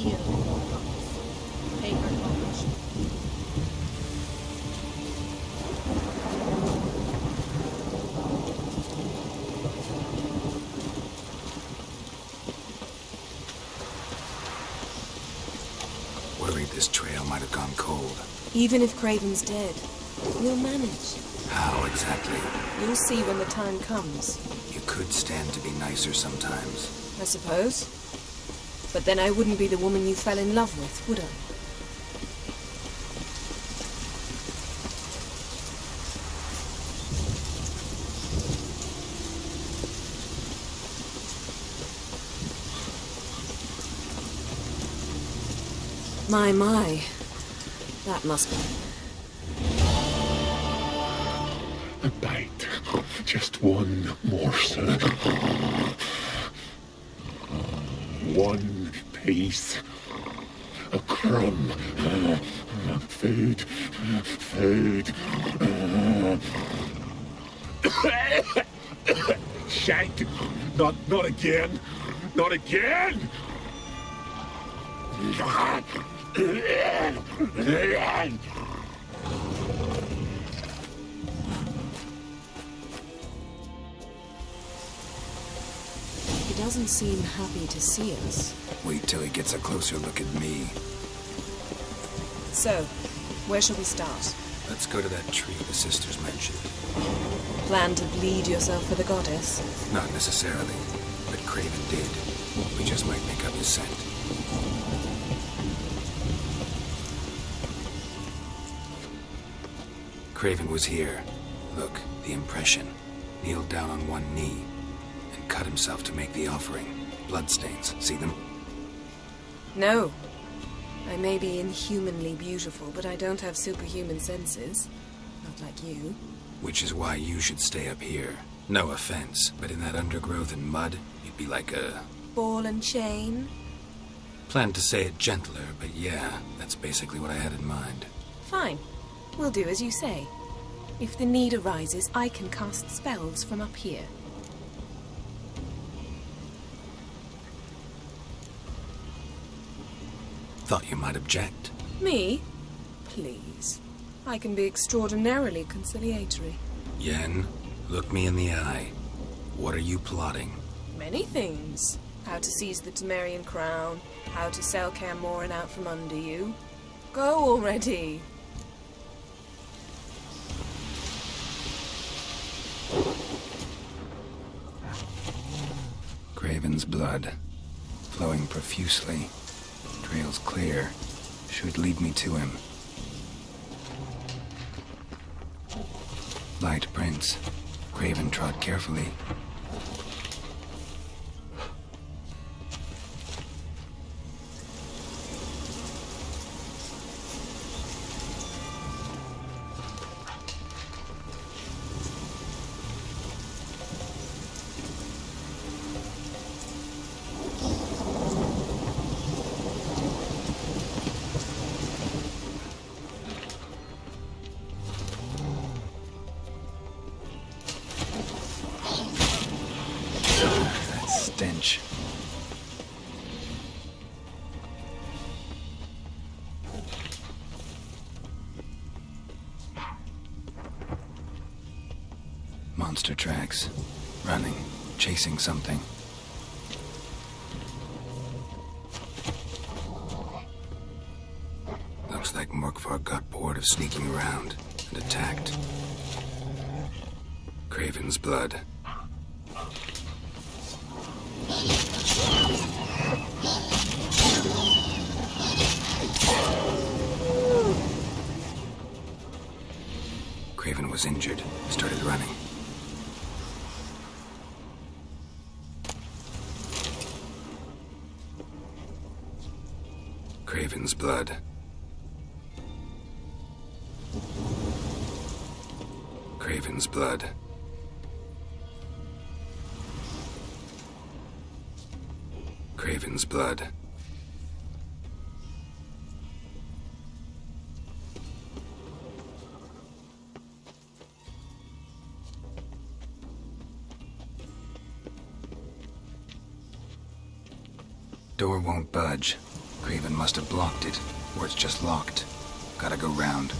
here. Take our knowledge. Worried this trail might have gone cold. Even if Craven's dead, we'll manage. How exactly? You'll see when the time comes. You could stand to be nicer sometimes. I suppose. But then I wouldn't be the woman you fell in love with, would I? My. That must be. A bite. Just one morsel. One piece. A crumb. Food. Shank. Not again. Not again! He doesn't seem happy to see us. Wait till he gets a closer look at me. So, where shall we start? Let's go to that tree the sisters mentioned. Plan to bleed yourself for the goddess? Not necessarily, but Craven did. We just might pick up his scent. Craven was here. Look, the impression. Kneeled down on one knee and cut himself to make the offering. Bloodstains, see them? No. I may be inhumanly beautiful, but I don't have superhuman senses. Not like you. Which is why you should stay up here. No offense, but in that undergrowth and mud, you'd be like a... Ball and chain? Planned to say it gentler, but yeah, that's basically what I had in mind. Fine. We'll do as you say. If the need arises, I can cast spells from up here. Thought you might object. Me? Please. I can be extraordinarily conciliatory. Yen, look me in the eye. What are you plotting? Many things. How to seize the Temerian crown, how to sell Kaer Morhen out from under you. Go already! Craven's blood, flowing profusely. Trail's clear. Should lead me to him. Light prints. Craven trod carefully. Stench. Monster tracks. Running. Chasing something. Looks like Morkvar got bored of sneaking around and attacked. Craven's blood. Craven was injured, started running. Craven's blood. Craven's blood. Craven's blood. Door won't budge. Craven must have blocked it, or it's just locked. Gotta go round.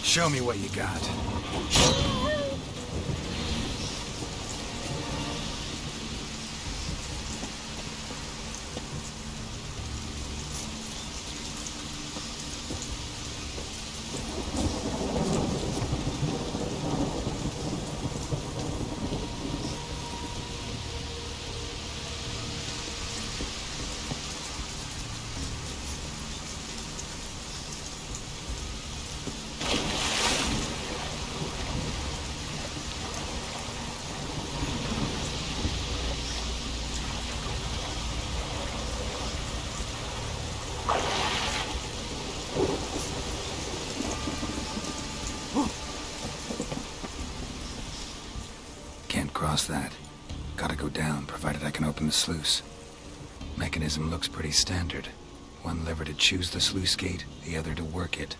Show me what you got. That. Gotta go down, provided I can open the sluice. Mechanism looks pretty standard. One lever to choose the sluice gate, the other to work it.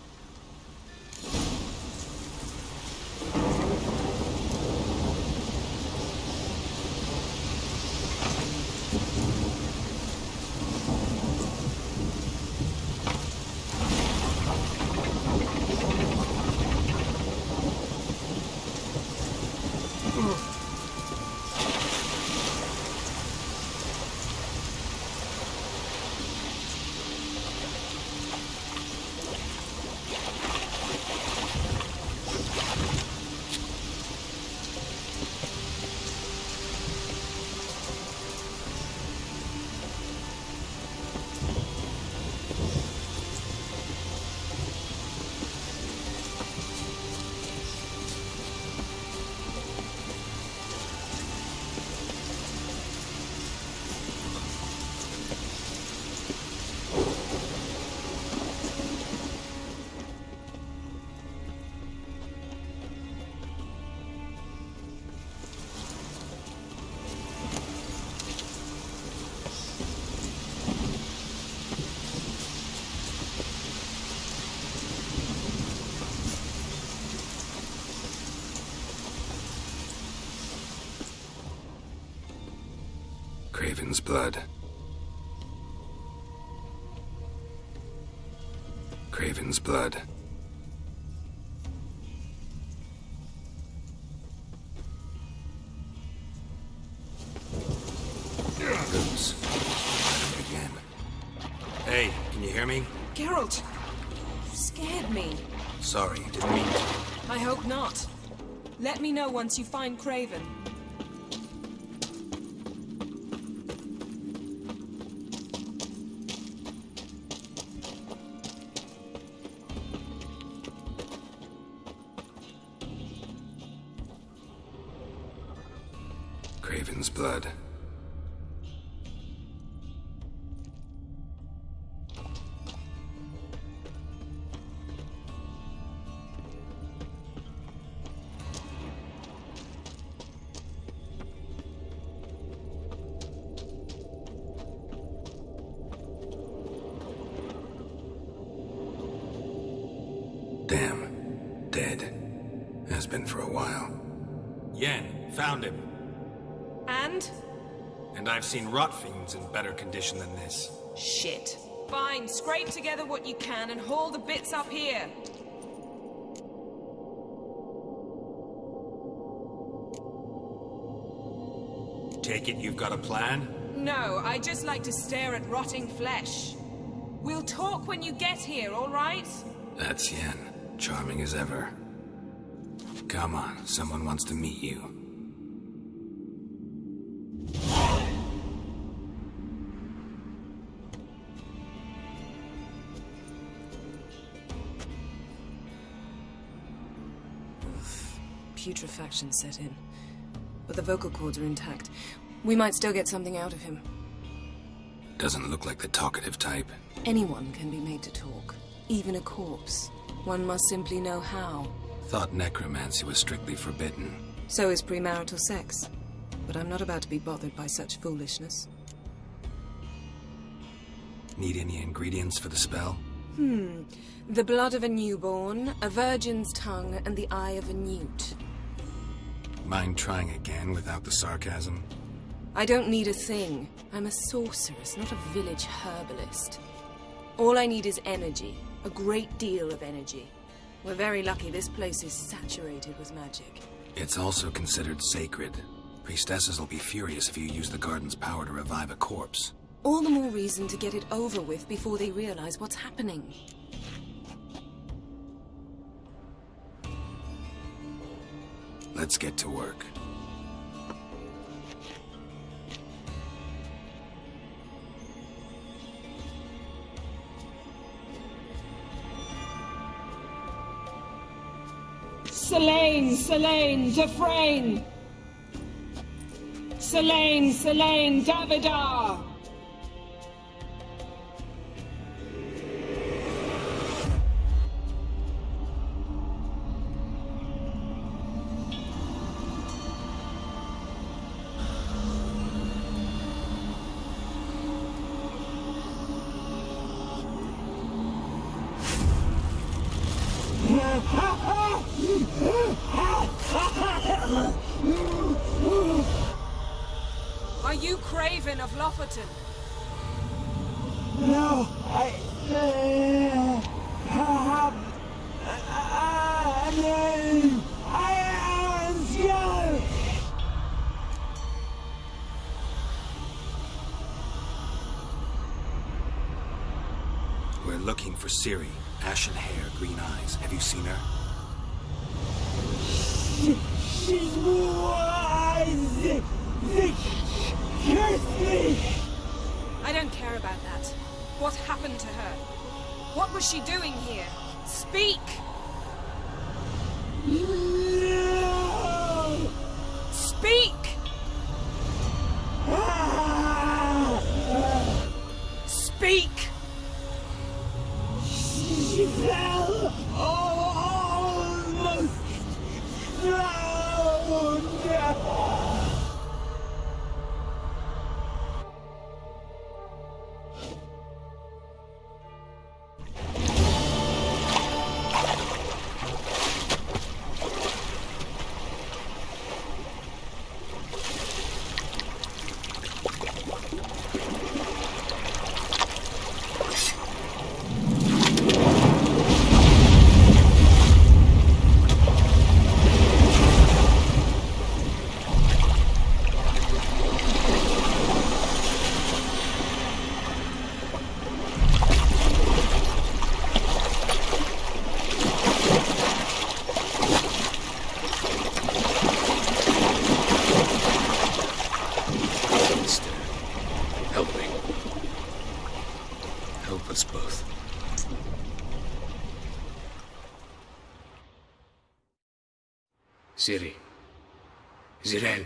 Craven's blood. Craven's blood. Roots. Again. Hey, can you hear me? Geralt! You scared me. Sorry, didn't mean to. I hope not. Let me know once you find Craven. Craven's blood. Has been for a while. Yen, found him. And? And I've seen rot fiends in better condition than this. Shit. Fine, scrape together what you can and haul the bits up here. Take it you've got a plan? No, I just like to stare at rotting flesh. We'll talk when you get here, all right? That's Yen. Charming as ever. Come on, someone wants to meet you. Putrefaction set in. But the vocal cords are intact. We might still get something out of him. Doesn't look like the talkative type. Anyone can be made to talk. Even a corpse. One must simply know how. Thought necromancy was strictly forbidden. So is premarital sex. But I'm not about to be bothered by such foolishness. Need any ingredients for the spell? The blood of a newborn, a virgin's tongue, and the eye of a newt. Mind trying again without the sarcasm? I don't need a thing. I'm a sorceress, not a village herbalist. All I need is energy. A great deal of energy. We're very lucky this place is saturated with magic. It's also considered sacred. Priestesses will be furious if you use the garden's power to revive a corpse. All the more reason to get it over with before they realize what's happening. Let's get to work. Selene, Dufresne! Selene, Davidar! Are you Craven of Lofoten? No, I have a name. I am you. We're looking for Ciri. Ashen hair, green eyes. Have you seen her? She's wise. Curse me. I don't care about that. What happened to her? What was she doing here? Speak! No. Speak! Speak! She fell almost drowned. Help us both. Ciri. Zirel.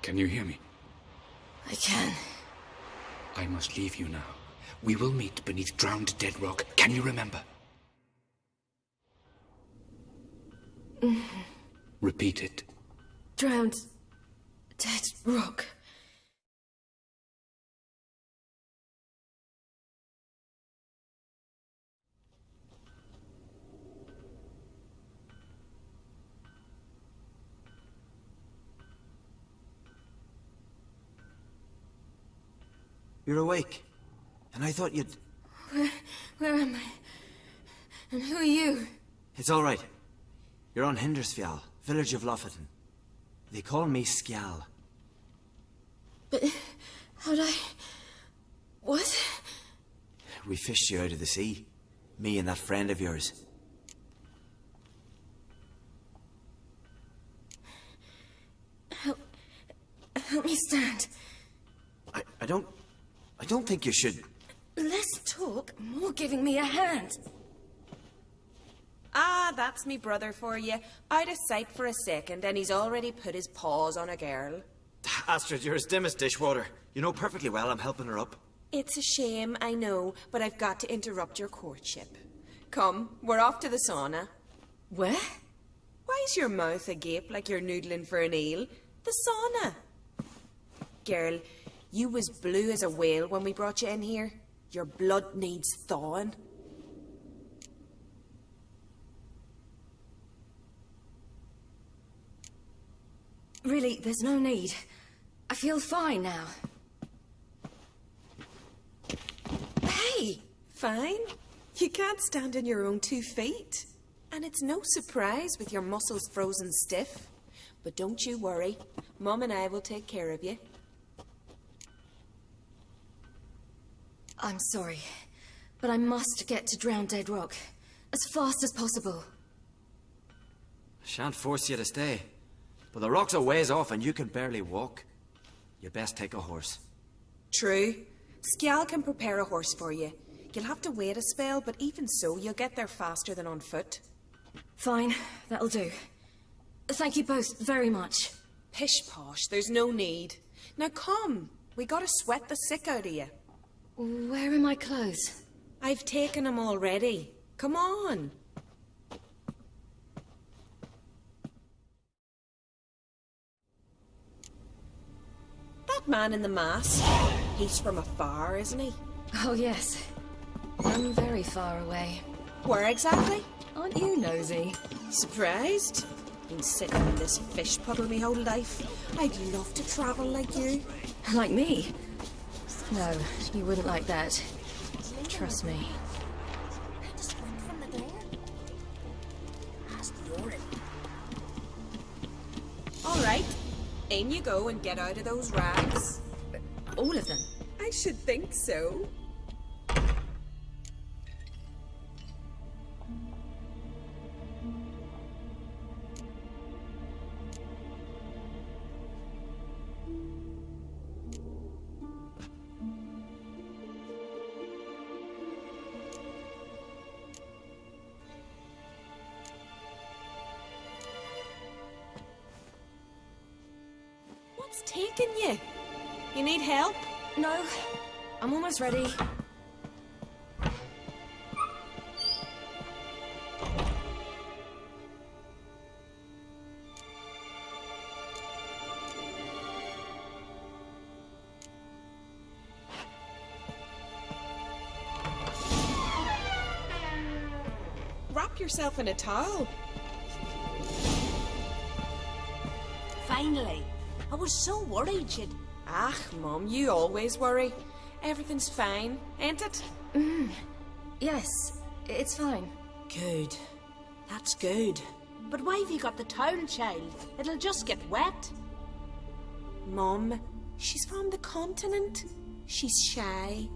Can you hear me? I can. I must leave you now. We will meet beneath drowned dead rock. Can you remember? Repeat it. Drowned. Dead rock. You're awake. And I thought you'd... Where am I? And who are you? It's all right. You're on Hindersfjall, village of Lofoten. They call me Skjal. But how'd I... What? We fished you out of the sea. Me and that friend of yours. Help me stand. I don't think you should... Less talk, more giving me a hand. Ah, that's me brother for you. Out of sight for a second, and he's already put his paws on a girl. Astrid, you're as dim as dishwater. You know perfectly well I'm helping her up. It's a shame, I know, but I've got to interrupt your courtship. Come, we're off to the sauna. Where? Why's your mouth agape like you're noodling for an eel? The sauna. Girl, you was blue as a whale when we brought you in here. Your blood needs thawing. Really, there's no need. I feel fine now. Hey, fine? You can't stand on your own 2 feet. And it's no surprise with your muscles frozen stiff. But don't you worry. Mum and I will take care of you. I'm sorry, but I must get to Drowned Dead Rock as fast as possible. Shan't force you to stay. But the rock's a ways off and you can barely walk. You best take a horse. True. Skjal can prepare a horse for you. You'll have to wait a spell, but even so, you'll get there faster than on foot. Fine, that'll do. Thank you both very much. Pish-posh, there's no need. Now come, we gotta sweat the sick out of you. Where are my clothes? I've taken them already. Come on. That man in the mask, he's from afar, isn't he? Oh yes, I'm very far away. Where exactly? Aren't you nosy? Surprised? Been sitting in this fish puddle me whole life. I'd love to travel like you. Like me? No, you wouldn't like that. Trust me. All right, in you go and get out of those rags. All of them? I should think so. What's taking you? You need help? No, I'm almost ready. Wrap yourself in a towel. Finally. I was so worried you'd... Ah, Mum, you always worry. Everything's fine, ain't it? Yes, it's fine. Good. That's good. But why have you got the towel, child? It'll just get wet. Mum, she's from the continent. She's shy.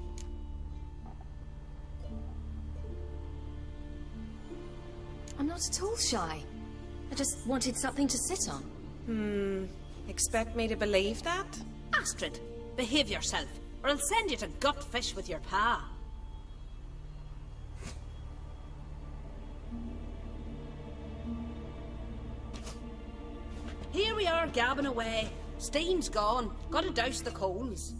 I'm not at all shy. I just wanted something to sit on. Expect me to believe that? Astrid, behave yourself, or I'll send you to gut fish with your pa. Here we are gabbing away. Steam's gone. Gotta douse the coals.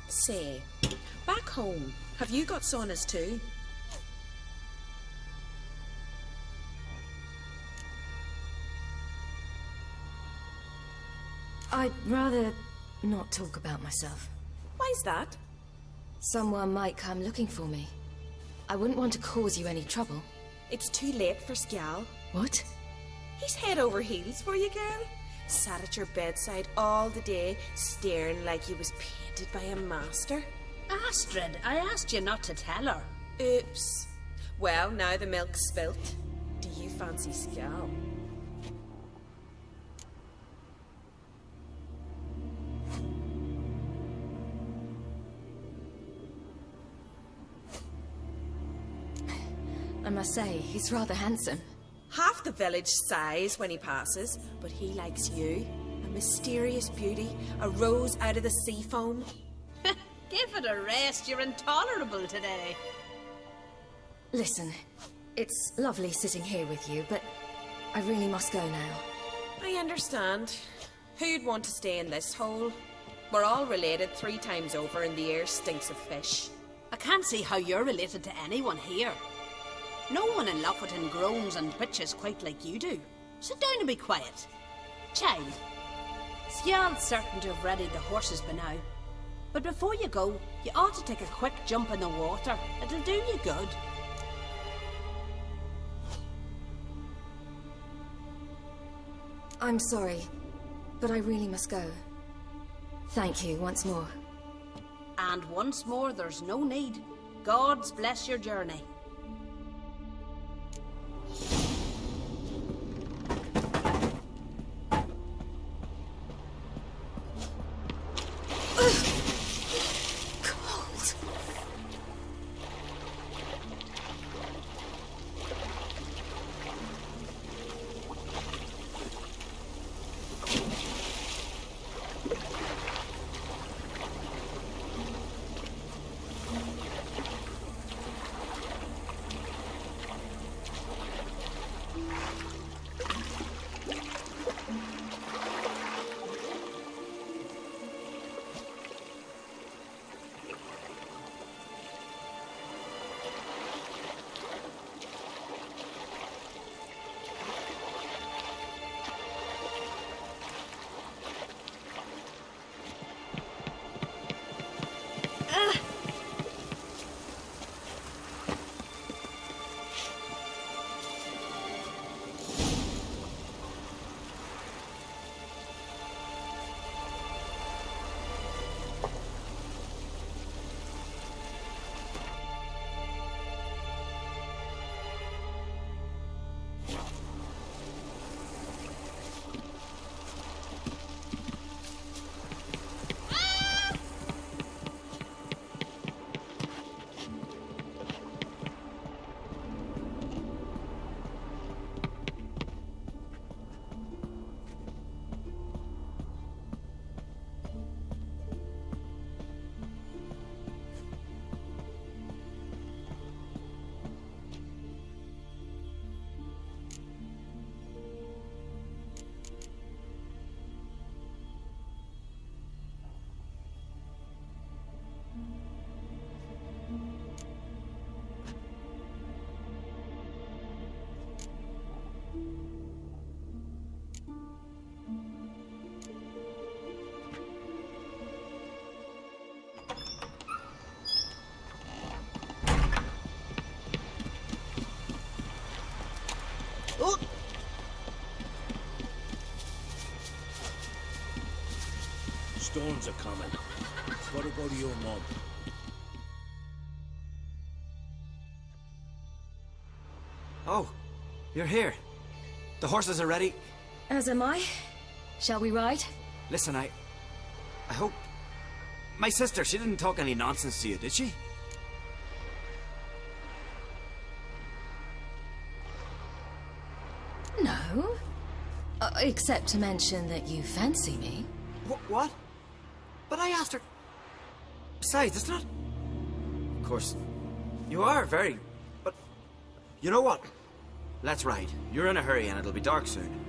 Say, back home, have you got saunas too? I'd rather not talk about myself. Why's that? Someone might come looking for me. I wouldn't want to cause you any trouble. It's too late for Skjal. What? He's head over heels for you, girl. Sat at your bedside all the day, staring like he was painted by a master. Astrid, I asked you not to tell her. Oops. Well, now the milk's spilt. Do you fancy Skjal? I must say, he's rather handsome. Half the village sighs when he passes, but he likes you. A mysterious beauty, a rose out of the sea foam. Give it a rest, you're intolerable today. Listen, it's lovely sitting here with you, but I really must go now. I understand. Who'd want to stay in this hole? We're all related 3 times over and the air stinks of fish. I can't see how you're related to anyone here. No one in Lofoten groans and bitches quite like you do. Sit down and be quiet. Child, Skjal's certain to have readied the horses by now. But before you go, you ought to take a quick jump in the water. It'll do you good. I'm sorry, but I really must go. Thank you once more. And once more, there's no need. Gods bless your journey. Storms are coming. Gotta go to your mom. Oh, you're here. The horses are ready. As am I. Shall we ride? Listen, I hope... My sister, she didn't talk any nonsense to you, did she? No. Except to mention that you fancy me. What? But I asked her... Besides, it's not... Of course, you are very... But... You know what? Let's ride. You're in a hurry and it'll be dark soon.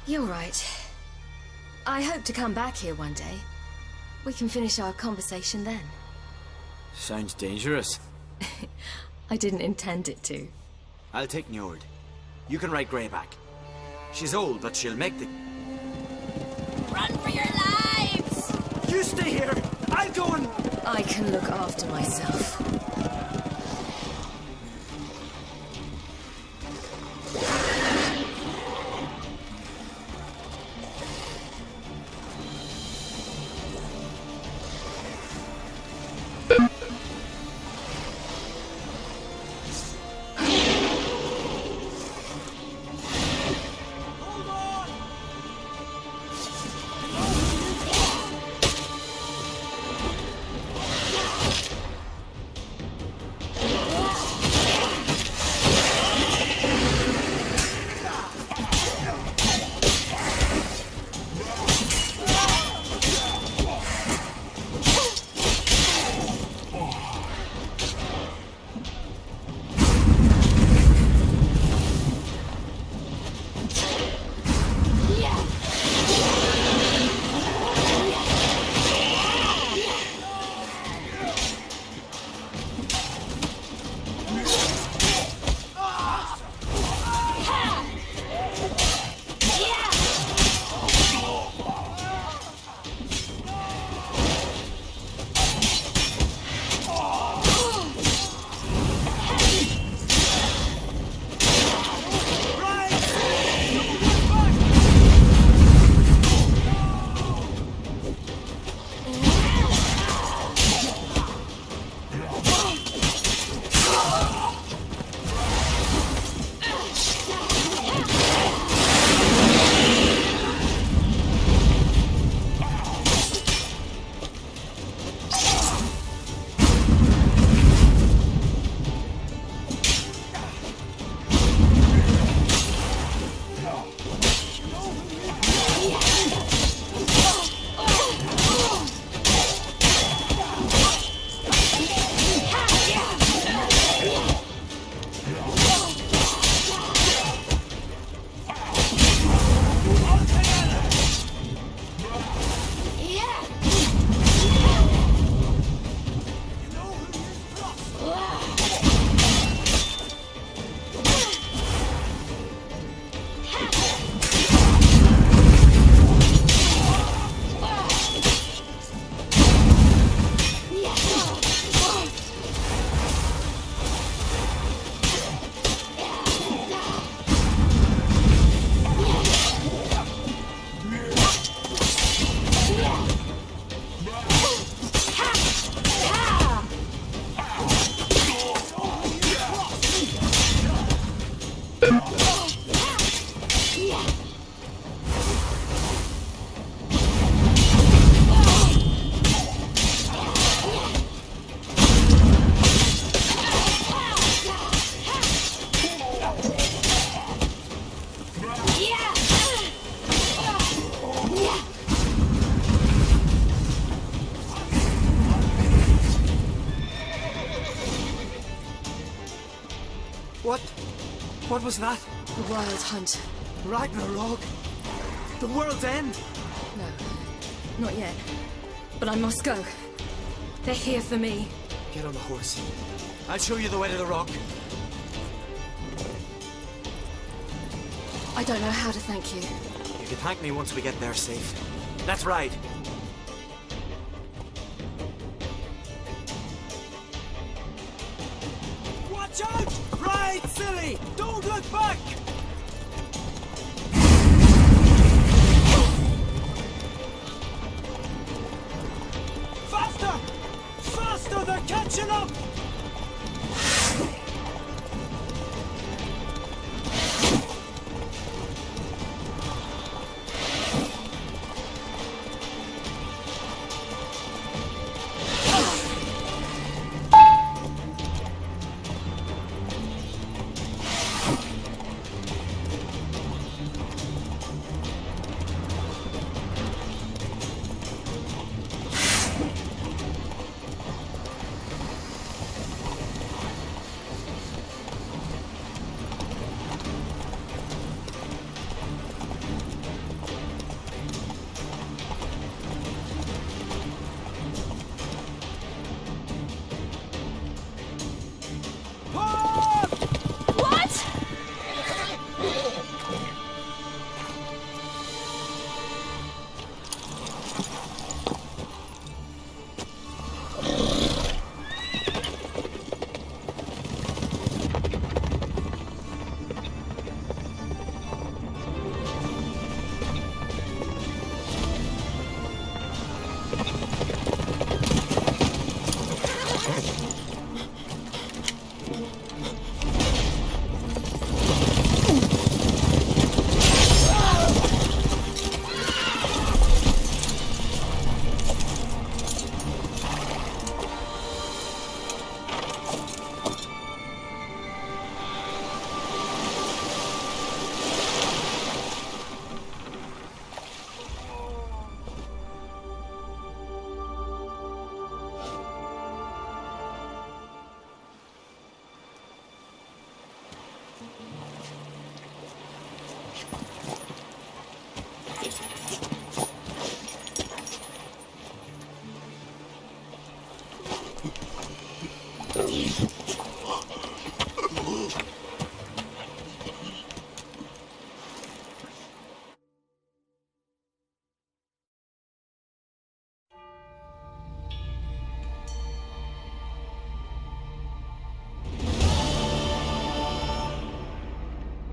You're right. I hope to come back here one day. We can finish our conversation then. Sounds dangerous. I didn't intend it to. I'll take Njord. You can ride Greyback. She's old, but she'll make the... Run for your lives! You stay here! I'll go and... I can look after myself. What was that? The Wild Hunt. Ragnarok? The world's end? No, not yet. But I must go. They're here for me. Get on the horse. I'll show you the way to the rock. I don't know how to thank you. You can thank me once we get there safe. Let's ride. Watch out! Ride, silly! Don't look back! Faster! Faster! They're catching up!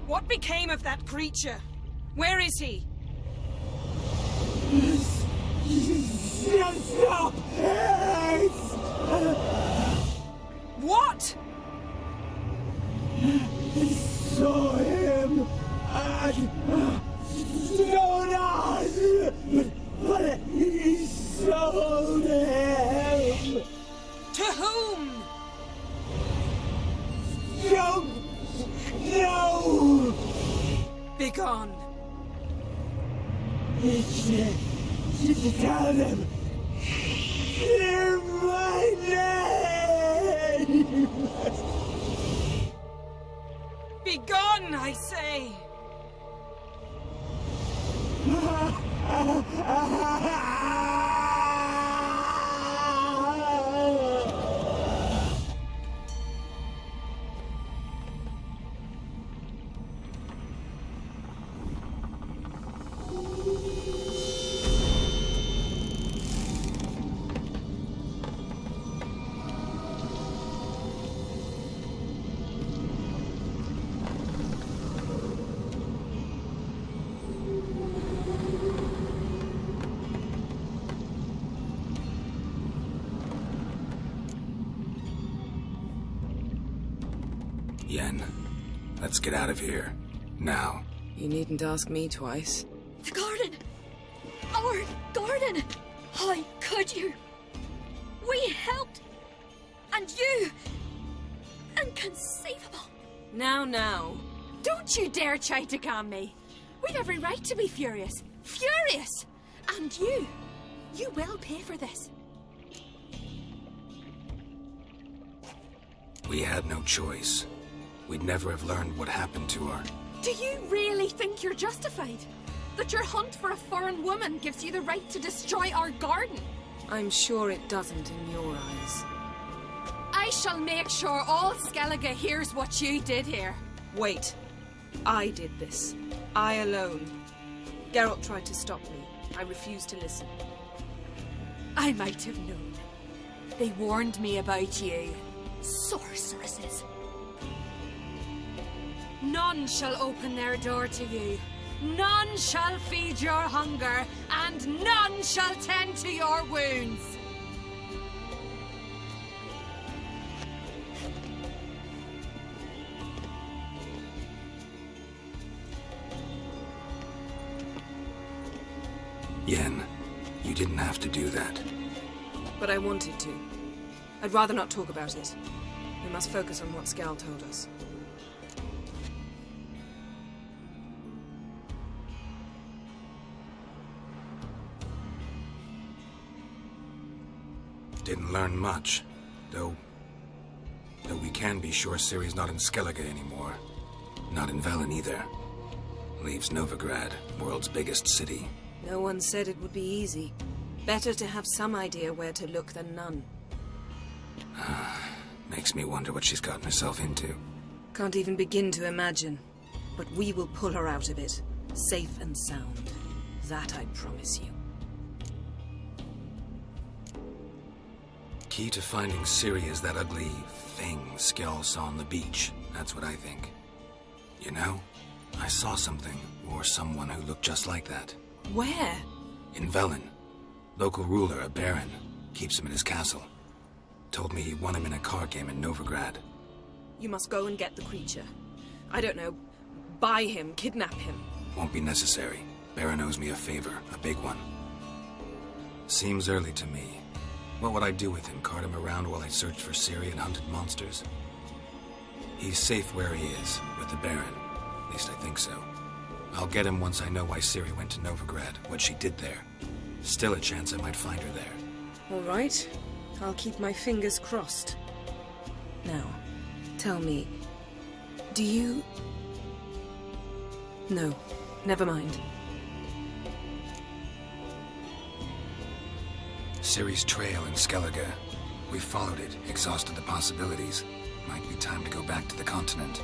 What became of that creature? Where is he? What? Saw him at Jonas, but he sold him. To whom? Don't know. Begone. Tell them. Hear my name. Begone, I say! Yen, let's get out of here. Now. You needn't ask me twice. The garden! Our garden! How could you? We helped! And you! Inconceivable! Now. Don't you dare try to calm me! We've every right to be furious! Furious! And you will pay for this. We had no choice. We'd never have learned what happened to her. Do you really think you're justified? That your hunt for a foreign woman gives you the right to destroy our garden? I'm sure it doesn't in your eyes. I shall make sure all Skellige hears what you did here. Wait. I did this. I alone. Geralt tried to stop me. I refused to listen. I might have known. They warned me about you. Sorceresses. None shall open their door to you. None shall feed your hunger, and none shall tend to your wounds. Yen, you didn't have to do that. But I wanted to. I'd rather not talk about it. We must focus on what Skal told us. Didn't learn much, though we can be sure Ciri's not in Skellige anymore. Not in Velen either. Leaves Novigrad, world's biggest city. No one said it would be easy. Better to have some idea where to look than none. Makes me wonder what she's gotten herself into. Can't even begin to imagine. But we will pull her out of it. Safe and sound. That I promise you. Key to finding Ciri is that ugly thing Skell saw on the beach. That's what I think. You know, I saw something, or someone who looked just like that. Where? In Velen. Local ruler, a baron, keeps him in his castle. Told me he won him in a card game in Novigrad. You must go and get the creature. I don't know, buy him, kidnap him. Won't be necessary. Baron owes me a favor, a big one. Seems early to me. What would I do with him? Cart him around while I searched for Ciri and hunted monsters? He's safe where he is, with the Baron. At least I think so. I'll get him once I know why Ciri went to Novigrad, what she did there. Still a chance I might find her there. All right. I'll keep my fingers crossed. Now, tell me, do you... No, Never mind. Ciri's trail in Skellige. We followed it, exhausted the possibilities. Might be time to go back to the continent.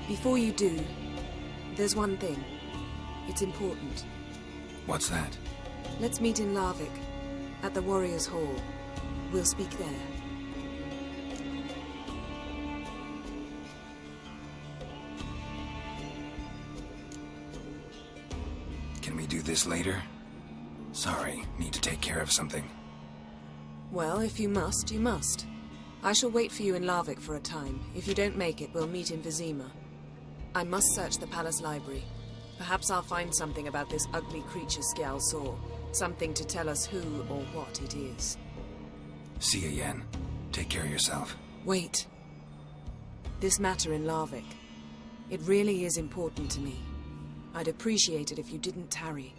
Before you do, there's one thing. It's important. What's that? Let's meet in Larvik, at the Warriors' Hall. We'll speak there. Can we do this later? Sorry, need to take care of something. Well, if you must, you must. I shall wait for you in Larvik for a time. If you don't make it, we'll meet in Vizima. I must search the palace library. Perhaps I'll find something about this ugly creature Skjal saw. Something to tell us who or what it is. See you, Yen. Take care of yourself. Wait. This matter in Larvik. It really is important to me. I'd appreciate it if you didn't tarry.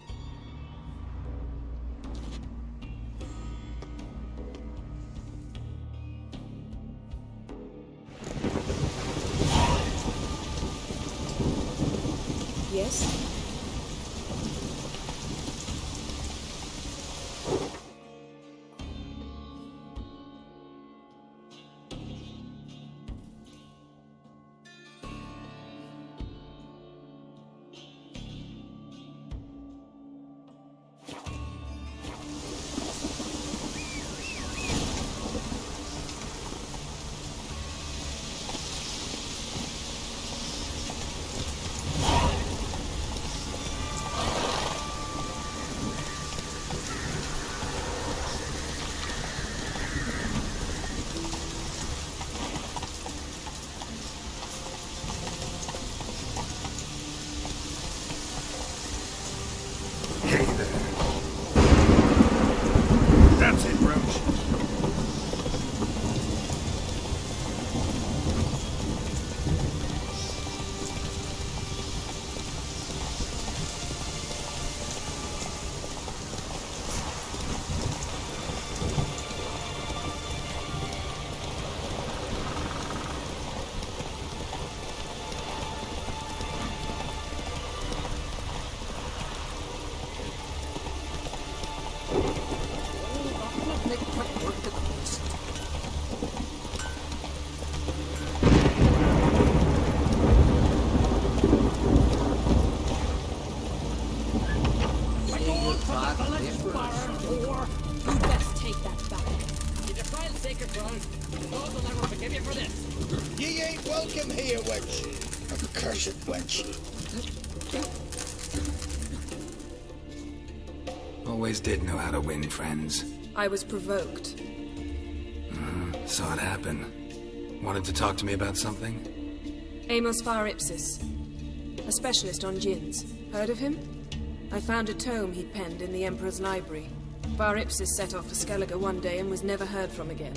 Yes? That's it, Roach. You best take that back. You defile sacred ground. The gods will never forgive you for this. Ye ain't welcome here, wench. Accursed wench. Always did know how to win friends. I was provoked. Saw it happen. Wanted to talk to me about something? Amos Var Ipsis. A specialist on djinns. Heard of him? I found a tome he'd penned in the Emperor's library. Var Ipsis set off for Skellige one day and was never heard from again.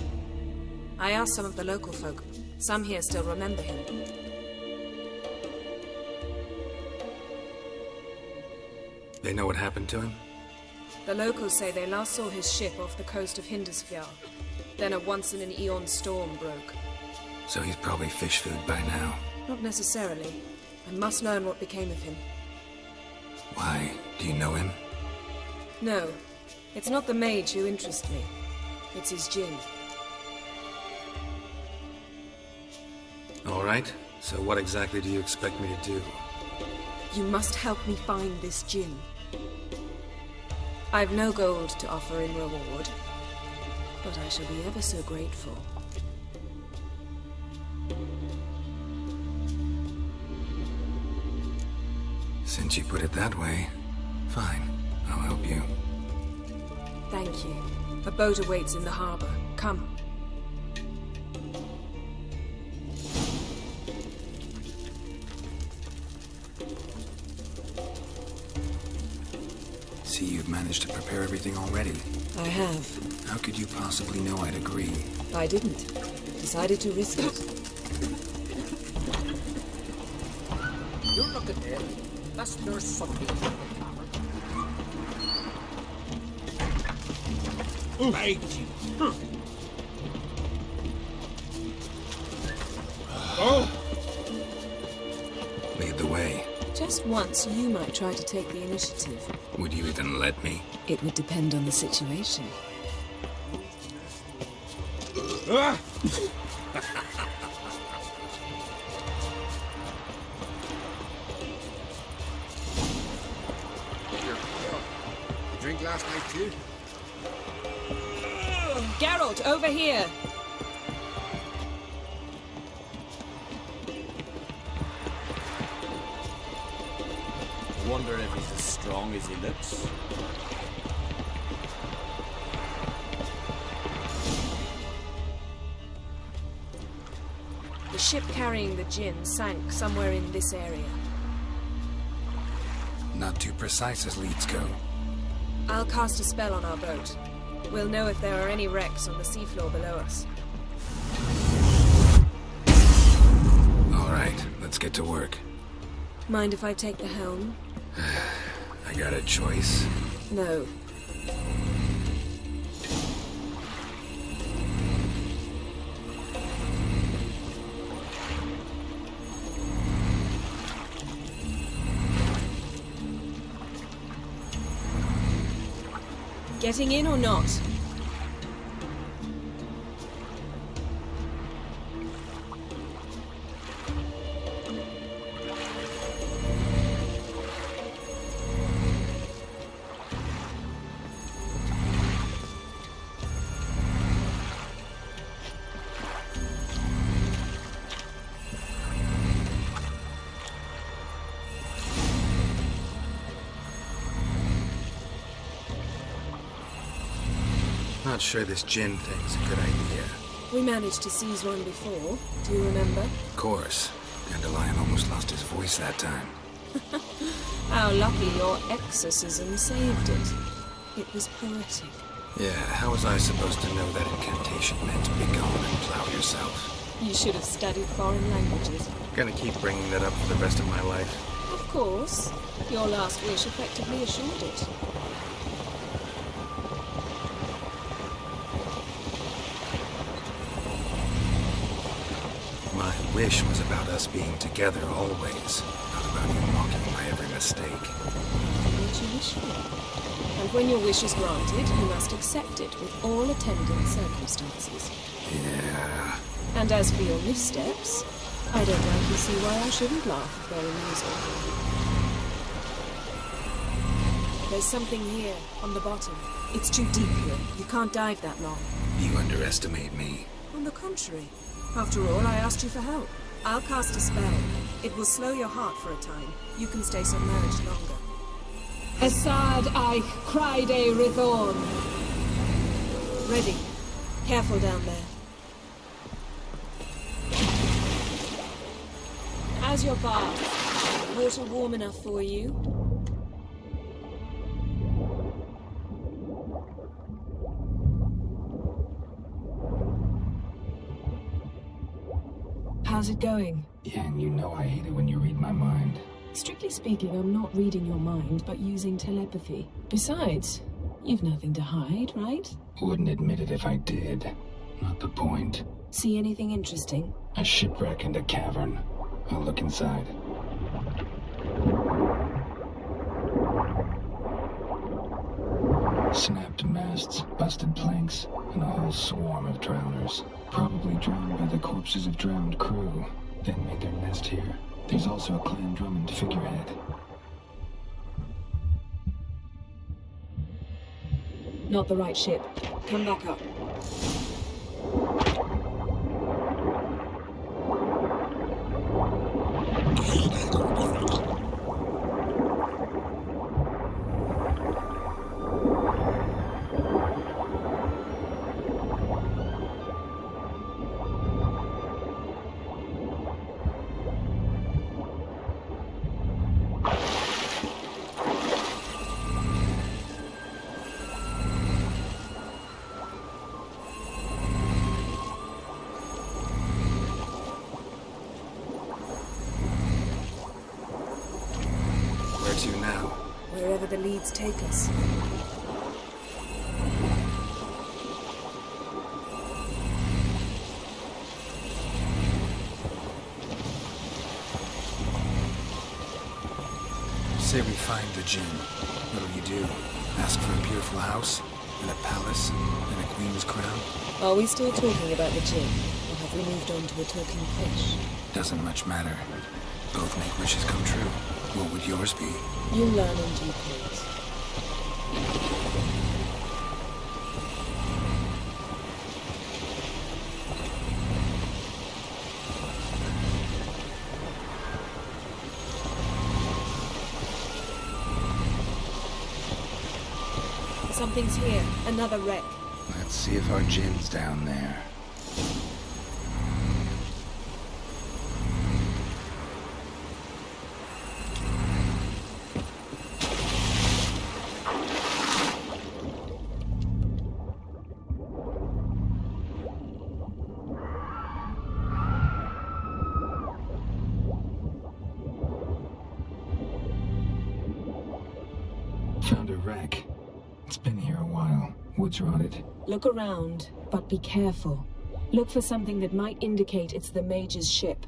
I asked some of the local folk. Some here still remember him. They know what happened to him? The locals say they last saw his ship off the coast of Hindisfjall. Then a once-in-an-eon storm broke. So he's probably fish food by now. Not necessarily. I must learn what became of him. Why? Do you know him? No. It's not the mage who interests me. It's his djinn. All right. So what exactly do you expect me to do? You must help me find this djinn. I've no gold to offer in reward, but I shall be ever so grateful. Since you put it that way, fine. I'll help you. Thank you. A boat awaits in the harbor. Come. See, you've managed to prepare everything already. I have. How could you possibly know I'd agree? I didn't. Decided to risk it. You're looking there. That's nurse something. Right. Lead the way. Just once, you might try to take the initiative. Would you even let me? It would depend on the situation. Drink last night too? Geralt, over here! Wonder if he's as strong as he looks. The ship carrying the gin sank somewhere in this area. Not too precise as leads go. I'll cast a spell on our boat. We'll know if there are any wrecks on the seafloor below us. All right, let's get to work. Mind if I take the helm? I got a choice. No. Getting in or not? Not sure this gin thing's a good idea. We managed to seize one before. Do you remember? Of course. Dandelion almost lost his voice that time. How lucky your exorcism saved it. It was poetic. Yeah, how was I supposed to know that incantation meant begone and plow yourself? You should have studied foreign languages. Gonna keep bringing that up for the rest of my life. Of course. Your last wish effectively assured it. My wish was about us being together always, not about you mocking my every mistake. What you wish for. And when your wish is granted, you must accept it with all attendant circumstances. Yeah. And as for your missteps, I don't rightly see why I shouldn't laugh if they're amusing. There's something here, on the bottom. It's too deep here. You can't dive that long. You underestimate me. On the contrary. After all, I asked you for help. I'll cast a spell. It will slow your heart for a time. You can stay submerged longer. Assad I cried a Rithorn. Ready. Careful down there. How's your bath? Water warm enough for you? How's it going? Yeah, and you know I hate it when you read my mind. Strictly speaking, I'm not reading your mind, but using telepathy. Besides, you've nothing to hide, right? Wouldn't admit it if I did. Not the point. See anything interesting? A shipwreck and a cavern. I'll look inside. Snapped masts, busted planks, and a whole swarm of drowners. Probably drowned by the corpses of drowned crew, then made their nest here. There's also a Clan Drummond figurehead. Not the right ship. Come back up. To now? Wherever the leads take us. Say we find the djinn. What'll you do? Ask for a beautiful house? And a palace? And a queen's crown? Are we still talking about the djinn? Or have we moved on to a talking fish? Doesn't much matter. Both make wishes come true. What would yours be? You'll learn in due course. Something's here. Another wreck. Let's see if our djinn's down there. Found a wreck. It's been here a while. What's rotted? Look around, but be careful. Look for something that might indicate it's the mage's ship.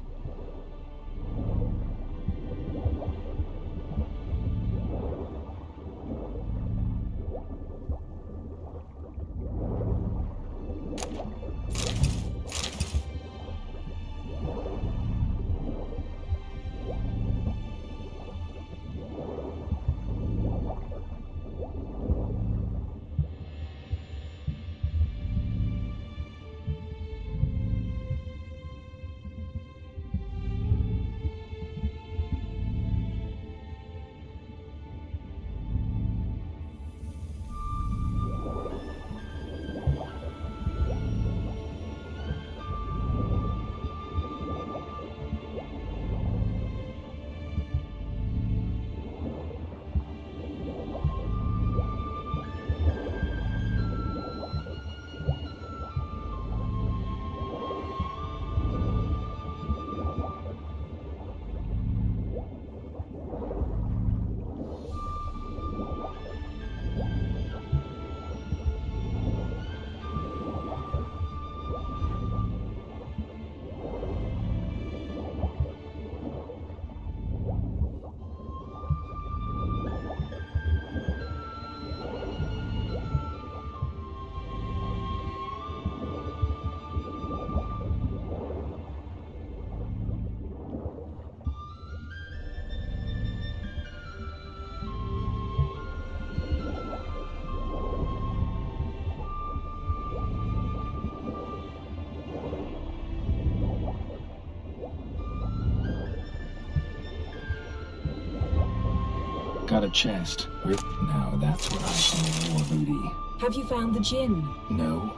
Got a chest with... Now that's what I call war booty. Have you found the djinn? No,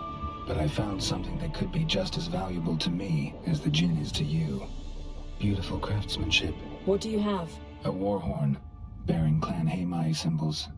but I found something that could be just as valuable to me as the djinn is to you. Beautiful craftsmanship. What do you have? A war horn, bearing Clan Haimai symbols.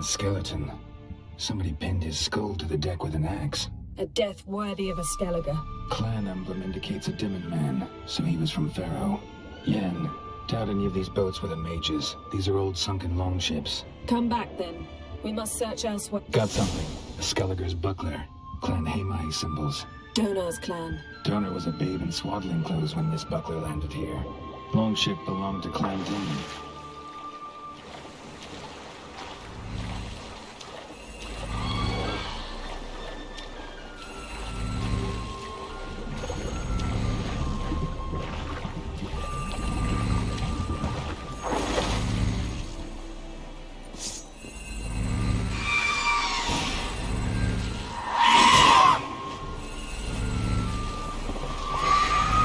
Skeleton. Somebody pinned his skull to the deck with an axe. A death worthy of a Skelliger. Clan emblem indicates a Dimmed man, so he was from Pharaoh. Yen, doubt any of these boats were the mages. These are old sunken longships. Come back then. We must search elsewhere. Got something. A Skelliger's buckler. Clan Hamai symbols. Donar's clan. Donar was a babe in swaddling clothes when this buckler landed here. Longship belonged to Clan Demon.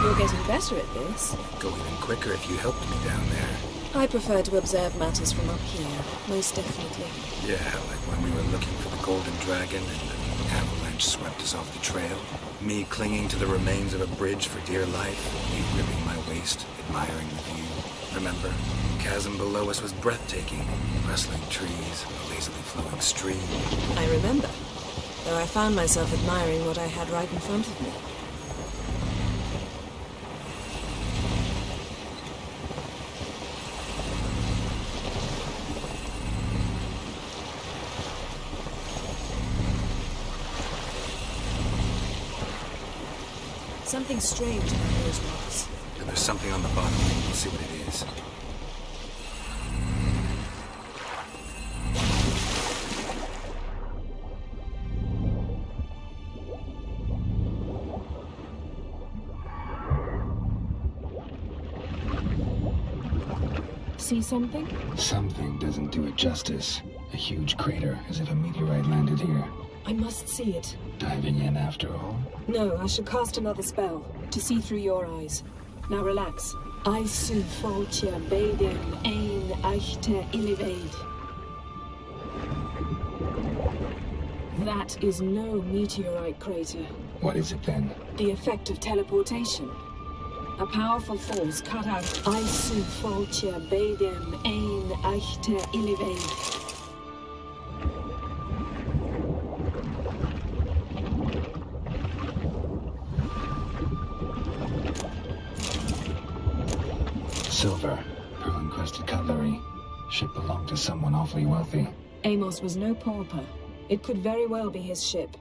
You're getting better at this. Go even quicker if you helped me down there. I prefer to observe matters from up here, most definitely. Yeah, like when we were looking for the Golden Dragon and an avalanche swept us off the trail. Me clinging to the remains of a bridge for dear life. You gripping my waist, admiring the view. Remember? The chasm below us was breathtaking. Rustling trees, a lazily flowing stream. I remember, though I found myself admiring what I had right in front of me. Something strange about those rocks. And there's something on the bottom. Let's see what it is. See something? Something doesn't do it justice. A huge crater, as if a meteorite landed here. I must see it. Diving in after all? No, I should cast another spell to see through your eyes. Now relax. I su foltje bedem ein echte invade. That is no meteorite crater. What is it then? The effect of teleportation. A powerful force cut out I su foltje bedem ein echte invade. Silver, pearl-encrusted cutlery. Ship belonged to someone awfully wealthy. Amos was no pauper. It could very well be his ship.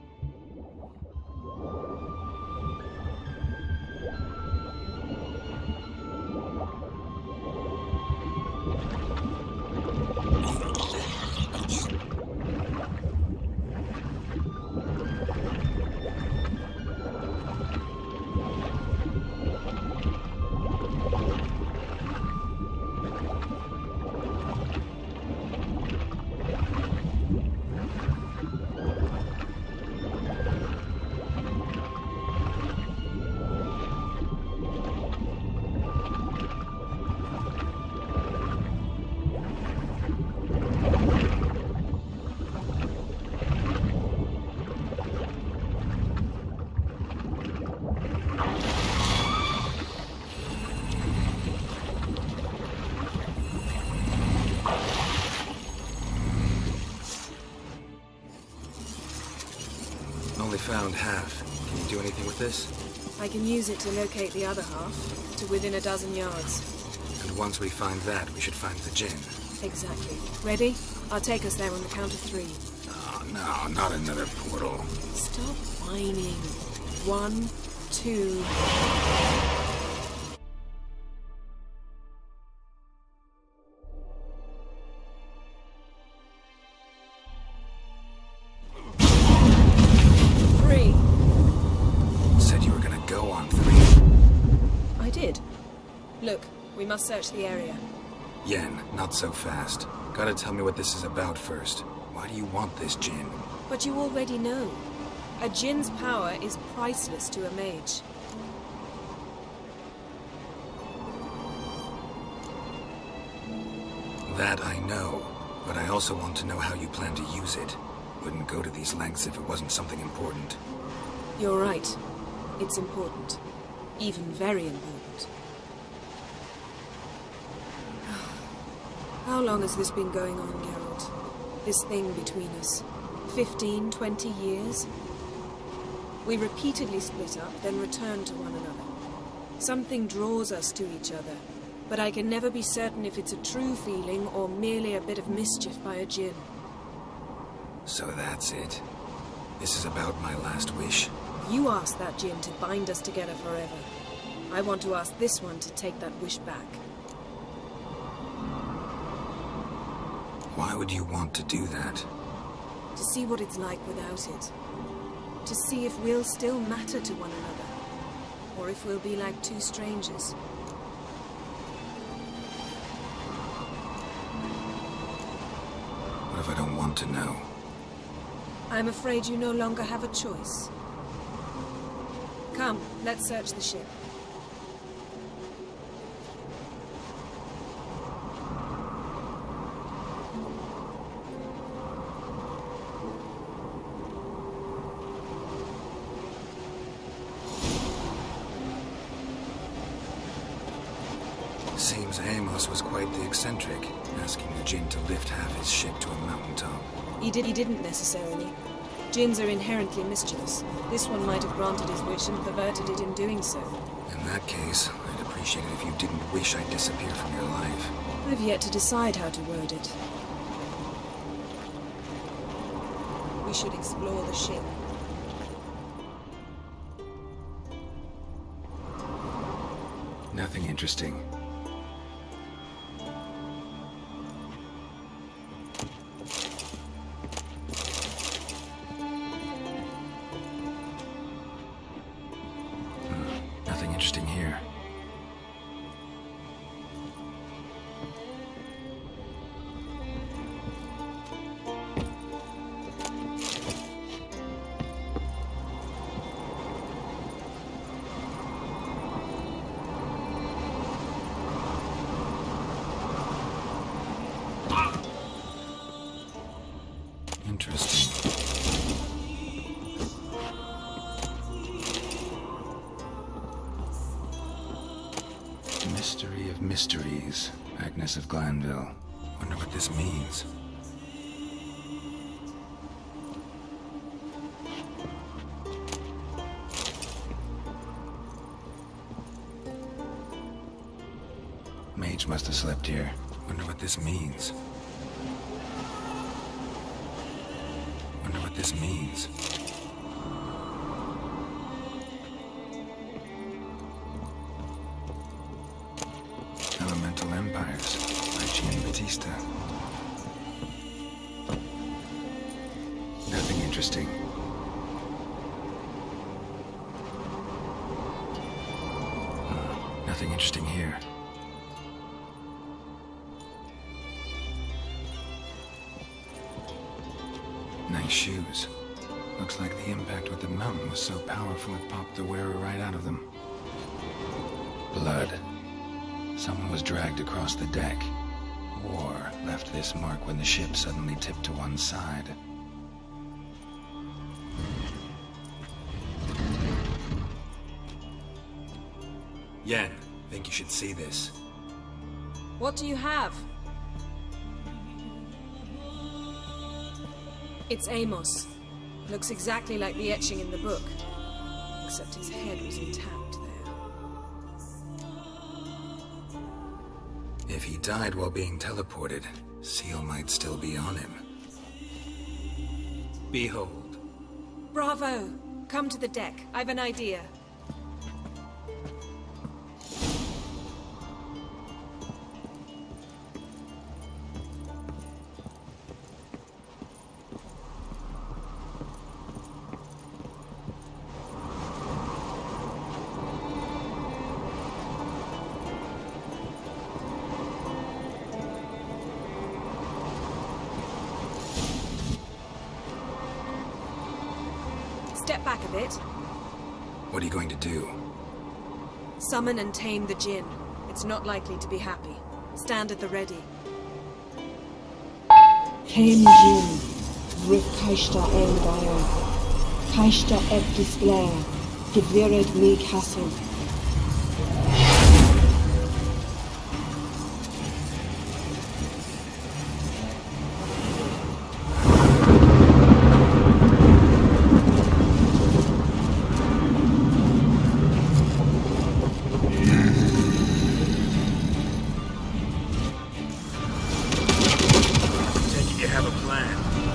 Only found half. Can you do anything with this? I can use it to locate the other half, to within a dozen yards. And once we find that, we should find the Jinn. Exactly. Ready? I'll take us there on the count of 3. Oh, no, not another portal. Stop whining. 1, 2... Look, we must search the area. Yen, not so fast. Gotta tell me what this is about first. Why do you want this Jinn? But you already know. A Jinn's power is priceless to a mage. That I know, but I also want to know how you plan to use it. Wouldn't go to these lengths if it wasn't something important. You're right. It's important. Even very important. How long has this been going on, Geralt? This thing between us? 15, 20 years? We repeatedly split up, then return to one another. Something draws us to each other, but I can never be certain if it's a true feeling or merely a bit of mischief by a Jinn. So that's it. This is about my last wish. You asked that Jinn to bind us together forever. I want to ask this one to take that wish back. Why would you want to do that? To see what it's like without it. To see if we'll still matter to one another. Or if we'll be like two strangers. What if I don't want to know? I'm afraid you no longer have a choice. Come, let's search the ship. Seems Amos was quite the eccentric, asking the Jinn to lift half his ship to a mountaintop. He didn't necessarily. Jinns are inherently mischievous. This one might have granted his wish and perverted it in doing so. In that case, I'd appreciate it if you didn't wish I'd disappear from your life. I've yet to decide how to word it. We should explore the ship. Nothing interesting. Nothing interesting here. Interesting. Mystery of mysteries, Agnes of Glanville. Wonder what this means. Mage must have slept here. Wonder what this means. Wonder what this means. Elemental Empires by Gian Battista. Nothing interesting. Nothing interesting here. Nice shoes. Looks like the impact with the mountain was so powerful it popped the wearer right out of them. Blood. Someone was dragged across the deck. Or left this mark when the ship suddenly tipped to one side. Yen, think you should see this. What do you have? It's Amos. Looks exactly like the etching in the book. Except his head was intact there. If he died while being teleported, Seal might still be on him. Behold. Bravo! Come to the deck. I've an idea. Step back a bit. What are you going to do? Summon and tame the Jinn. It's not likely to be happy. Stand at the ready. Tame Jinn. Rif Kaishta Elgaio. Kaishta Eb Displair. Gvired Me Castle.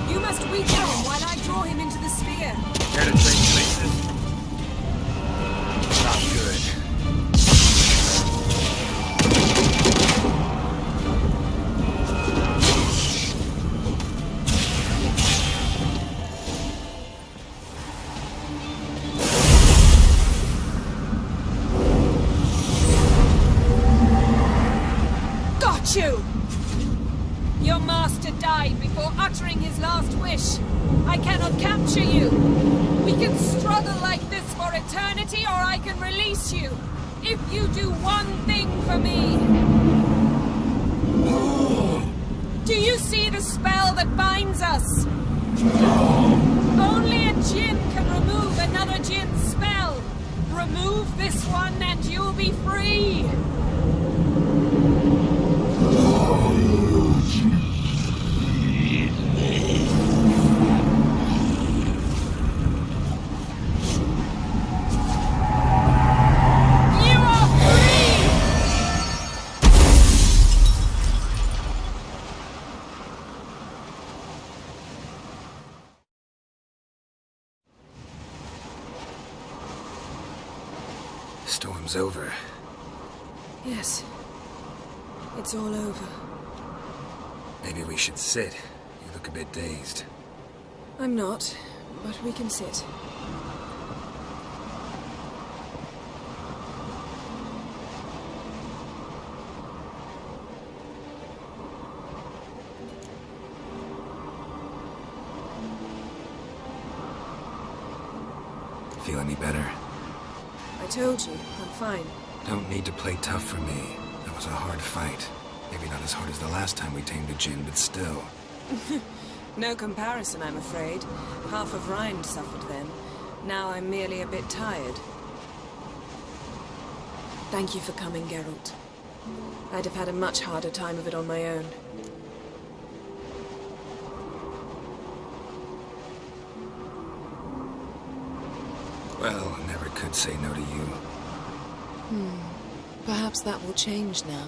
You must weaken him while I draw him into the sphere. Care to trade places? Not good. Got you! Your master died before uttering his last wish. I cannot capture you. We can struggle like this for eternity, or I can release you. If you do one thing for me. Do you see the spell that binds us? Only a djinn can remove another djinn's spell. Remove this one and you'll be free. Storm's over. Yes. It's all over. Maybe we should sit. You look a bit dazed. I'm not, but we can sit. Feel any better? I told you, I'm fine. Don't need to play tough for me. That was a hard fight. Maybe not as hard as the last time we tamed a djinn, but still. No comparison, I'm afraid. Half of Rind suffered then. Now I'm merely a bit tired. Thank you for coming, Geralt. I'd have had a much harder time of it on my own. Well, I never could say no to you. Perhaps that will change now.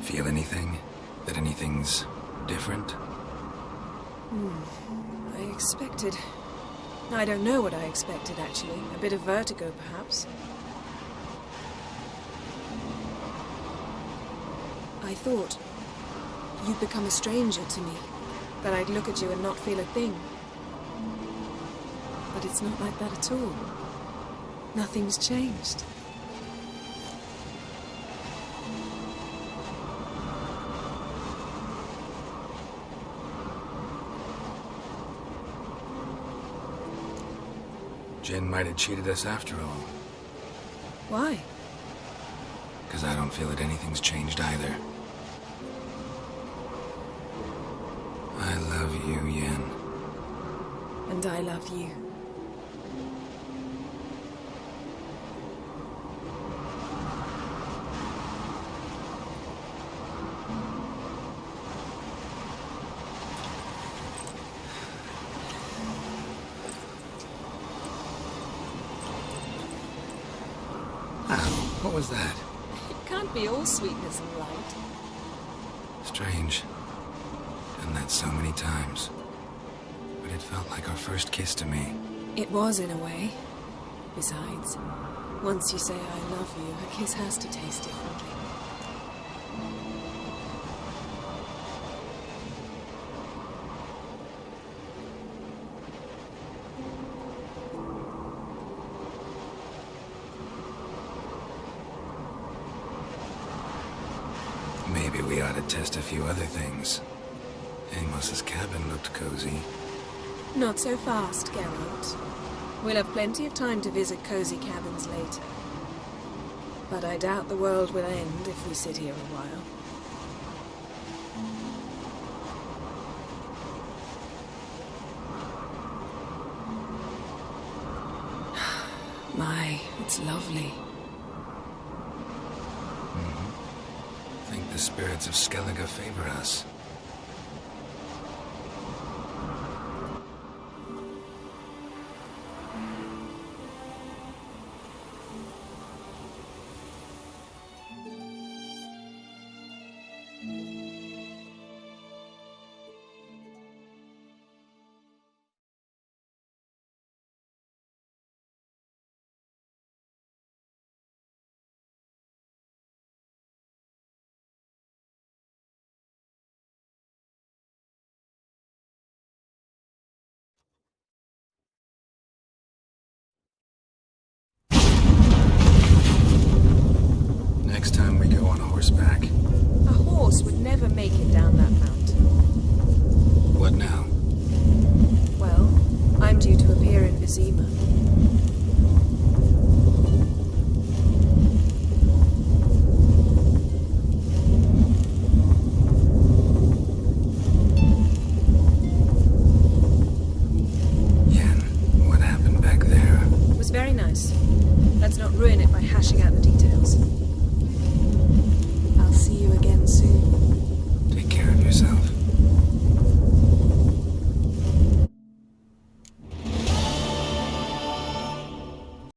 Feel anything? That anything's different? I expected... I don't know what I expected, actually. A bit of vertigo, perhaps. I thought you'd become a stranger to me. That I'd look at you and not feel a thing. But it's not like that at all. Nothing's changed. Jinn might have cheated us after all. Why? Because I don't feel that anything's changed either. I love you, Yen. And I love you. What was that? It can't be all sweetness and light. Strange. Done that so many times. But it felt like our first kiss to me. It was, in a way. Besides, once you say I love you, a kiss has to taste differently. Maybe we ought to test a few other things. Amos's cabin looked cozy. Not so fast, Geralt. We'll have plenty of time to visit cozy cabins later. But I doubt the world will end if we sit here a while. My, it's lovely. I think the spirits of Skellige favor us. armor. Yen, what happened back there? It was very nice. Let's not ruin it by hashing out the details. I'll see you again soon.